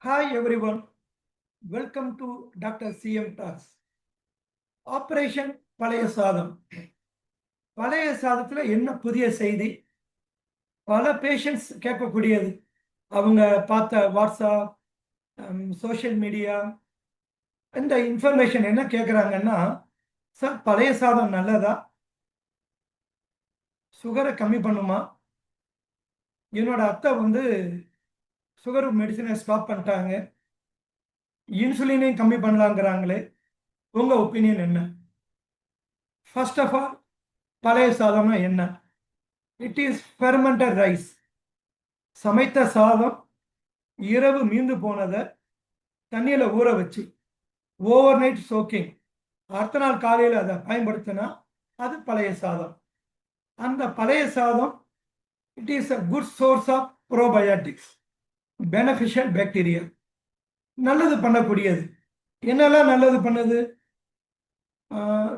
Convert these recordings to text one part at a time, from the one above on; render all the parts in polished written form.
Hi everyone, welcome to Dr. CM Talks. Operation பழைய சாதம். பழைய சாதத்துல என்ன புதிய செய்தி? பல பேஷண்ட்ஸ் கேட்கக்கூடியது. அவங்க பார்த்த வாட்ஸ்அப், சோஷியல் மீடியா இந்த இன்ஃபர்மேஷன் என்ன கேட்குறாங்கன்னா, சார் பழைய சாதம் நல்லதா? சுகரை கம்மி பண்ணுமா? என்னோட அத்தை சுகர் மெடிசனை ஸ்டாப் பண்ணிட்டாங்க. இன்சுலினையும் கம்மி பண்ணலாங்கிறாங்களே. உங்க ஒப்பீனியன் என்ன? ஃபர்ஸ்ட் ஆஃப் ஆல், பழைய சாதம்னா என்ன? It is fermented rice. சமைத்த சாதம் இரவு மீந்து போனதை தண்ணியில் ஊற வச்சு ஓவர் நைட் சோக்கிங், அடுத்த நாள் காலையில் அதை பயன்படுத்தினா அது பழைய சாதம். அந்த பழைய சாதம் it is a good source of probiotics, beneficial bacteria, நல்லது பண்ணக்கூடியது. என்னெல்லாம் நல்லது பண்ணுது?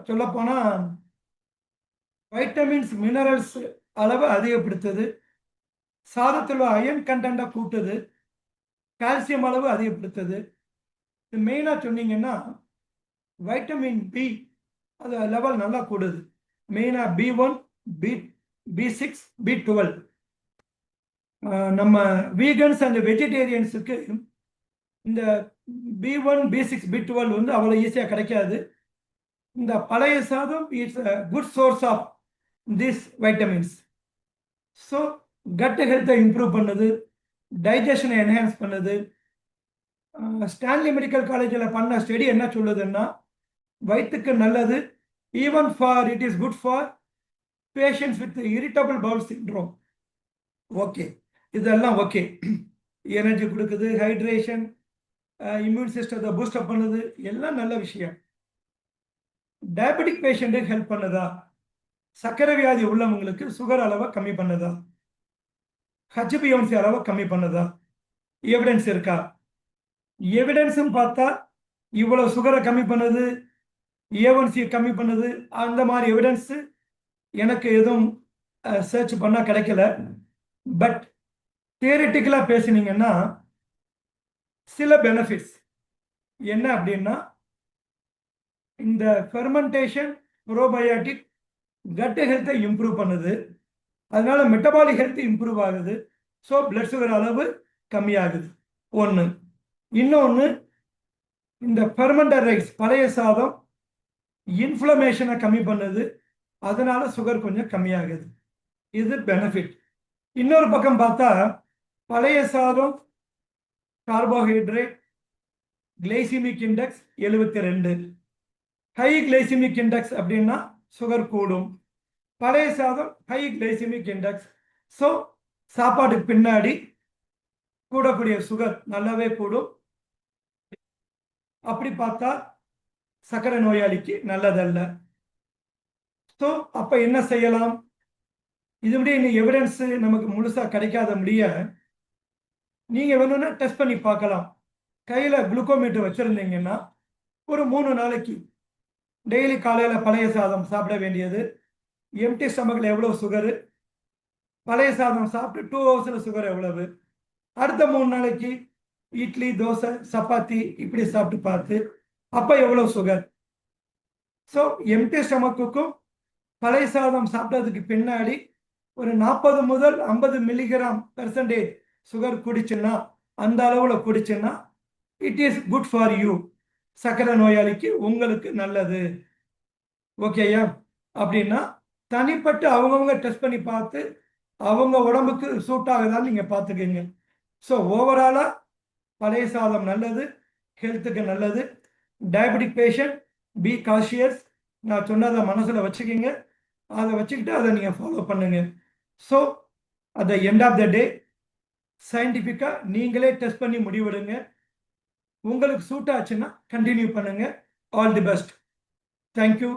சொல்லப்போனால் வைட்டமின்ஸ், மினரல்ஸ் அளவை அதிகப்படுத்துது, சாதத்தில் அயன் கண்டென்ட்டை கூட்டுது, கால்சியம் அளவு அதிகப்படுத்துது. மெயினாக சொன்னீங்கன்னா வைட்டமின் பி அது லெவல் நல்லா கூடுது. மெயினாக B1, B6, B12. நம்ம வீகன்ஸ் அண்ட் வெஜிடேரியன்ஸுக்கு இந்த B1, B6, B12 அவ்வளோ ஈஸியாக கிடைக்காது. இந்த பழைய சாதம் it's a good source of this vitamins. So gut ஹெல்த்தை இம்ப்ரூவ் பண்ணுது, டைஜஷனை என்ஹான்ஸ் பண்ணுது. ஸ்டான்லி மெடிக்கல் காலேஜில் பண்ண ஸ்டடி என்ன சொல்லுதுன்னா, வயிற்றுக்கு நல்லது. Even for it is good for patients with irritable bowel syndrome. Okay, இதெல்லாம் ஓகே. எனர்ஜி கொடுக்குது, ஹைட்ரேஷன், இம்யூன் சிஸ்டத்தை பூஸ்டப் பண்ணுது, எல்லாம் நல்ல விஷயம். டயபெட்டிக் பேஷண்ட்டுக்கு ஹெல்ப் பண்ணுதா? சர்க்கரை வியாதி உள்ளவங்களுக்கு சுகர் அளவை கம்மி பண்ணுதா? HbA1c அளவை கம்மி பண்ணுதா? எவிடன்ஸ் இருக்கா? எவிடன்ஸும் பார்த்தா இவ்வளவு சுகரை கம்மி பண்ணுது, A1C கம்மி பண்ணுது, அந்த மாதிரி எவிடன்ஸ் எனக்கு எதுவும் சர்ச் பண்ணால் கிடைக்கல. பட் தியரிட்டிக்கலாக பேசுனீங்கன்னா சில பெனிஃபிட்ஸ் என்ன அப்படின்னா, இந்த ஃபெர்மெண்டேஷன் ப்ரோபயோட்டிக் கட் ஹெல்த்தை இம்ப்ரூவ் பண்ணுது, அதனால மெட்டபாலிக் ஹெல்த் இம்ப்ரூவ் ஆகுது. ஸோ பிளட் சுகர் அளவு கம்மியாகுது. ஒன்று. இன்னொன்று, இந்த ஃபெர்மெண்டட் ரைஸ் பழைய சாதம் இன்ஃப்ளமேஷனை கம்மி பண்ணுது, அதனால சுகர் கொஞ்சம் கம்மியாகுது. இது பெனிஃபிட். இன்னொரு பக்கம் பார்த்தா பழைய சாதம் carbohydrate, glycaemic index 72. High glycaemic index அப்படின்னா சுகர் கூடும். பழைய சாதம் ஹை கிளைசிமிக் இண்டெக்ஸ். ஸோ சாப்பாட்டுக்கு பின்னாடி கூடக்கூடிய சுகர் நல்லாவே கூடும். அப்படி பார்த்தா சர்க்கரை நோயாளிக்கு நல்லதல்ல. ஸோ அப்போ என்ன செய்யலாம்? இதுபடி இன்னும் எவிடன்ஸ் நமக்கு முழுசாக கிடைக்காத முடிய நீங்கள் வேணும்னா டெஸ்ட் பண்ணி பார்க்கலாம். கையில் குளுக்கோமீட்டர் வச்சுருந்தீங்கன்னா ஒரு 3 நாளைக்கு டெய்லி காலையில் பழைய சாதம் சாப்பிட வேண்டியது. எம்டி ஸ்டமக்கில் எவ்வளோ சுகரு, பழைய சாதம் சாப்பிட்டு 2 ஹவர்ஸில் சுகர் எவ்வளவு, அடுத்த 3 நாளைக்கு இட்லி, தோசை, சப்பாத்தி இப்படி சாப்பிட்டு பார்த்து அப்போ எவ்வளோ சுகர். ஸோ எம்டி ஸ்டமக்குக்கும் பழைய சாதம் சாப்பிட்டதுக்கு பின்னாடி ஒரு 40 முதல் 50 mg% சுகர் குடிச்சுன்னா, அந்த அளவில் குடிச்சுன்னா it is good for you. சர்க்கரை நோயாளிக்கு உங்களுக்கு நல்லது. ஓகேயா? அப்படின்னா தனிப்பட்டு அவங்கவுங்க டெஸ்ட் பண்ணி பார்த்து அவங்க உடம்புக்கு சூட் ஆகுதான்னு நீங்கள் பார்த்துக்கங்க. ஸோ ஓவராலாக பழைய சாதம் நல்லது, ஹெல்த்துக்கு நல்லது. Diabetic patient B cautious. நான் சொன்னதை மனசில் வச்சுக்கிங்க, அதை வச்சுக்கிட்டு அதை நீங்கள் ஃபாலோ பண்ணுங்க. So at the end of the day சயின்டிஃபிக்காக நீங்களே டெஸ்ட் பண்ணி முடிவெடுங்க. உங்களுக்கு சூட் ஆச்சுன்னா கண்டினியூ பண்ணுங்க. All the best. தேங்க்யூ.